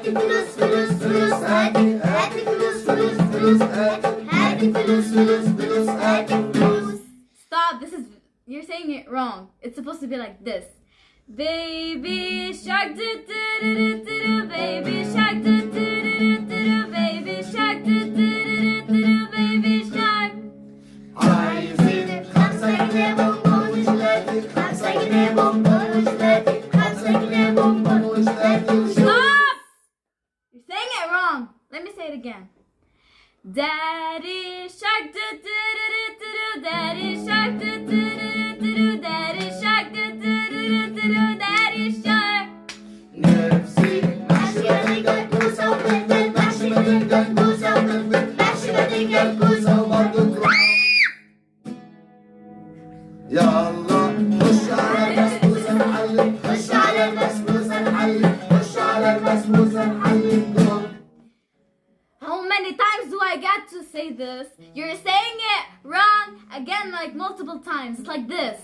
هاتي فلوس فلوس فلوس هاتي هاتي فلوس فلوس فلوس هاتي هاتي فلوس فلوس فلوس هاتي فلوس. Stop. You're saying it wrong. It's supposed to be like this. Baby shark do do do do do do. Baby shark do do do do do do. Baby shark do do do do do do. Baby shark. عايزين 5 جنيه بونبون وجلاتي 5 جنيه بونبون وجلاتي 5 جنيه بونبون وجلاتي. Stop! You're saying it wrong. Let me say it again. Daddy shark do do do do do do. Daddy shark do do do do do. Daddy shark do do do do do. Daddy shark. نفسي محشي بتنجان كوسة وفلفل محشي بتنجان كوسة وفلفل محشي بتنجان كوسة وبرضه كرنب. يلا خش على البسبوسة نحلي خش على البسبوسة نحلي خش على البسبوسة نحلي. How many times do I get to say this? You're saying it wrong again, like multiple times. It's like this.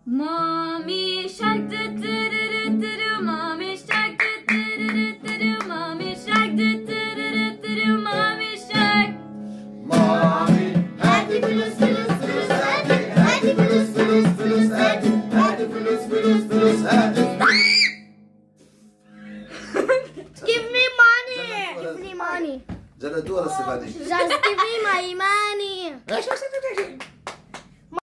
Mommy shark do do do do do do. Mommy shark do do do do do do. Mommy shark do do do do do do. Mommy shark. مامي هاتي فلوس فلوس فلوس هاتي هاتي فلوس فلوس فلوس هاتي هاتي فلوس فلوس فلوس هاتي. Give me money. Give me money. جلدوها السفادي. Just give me my money.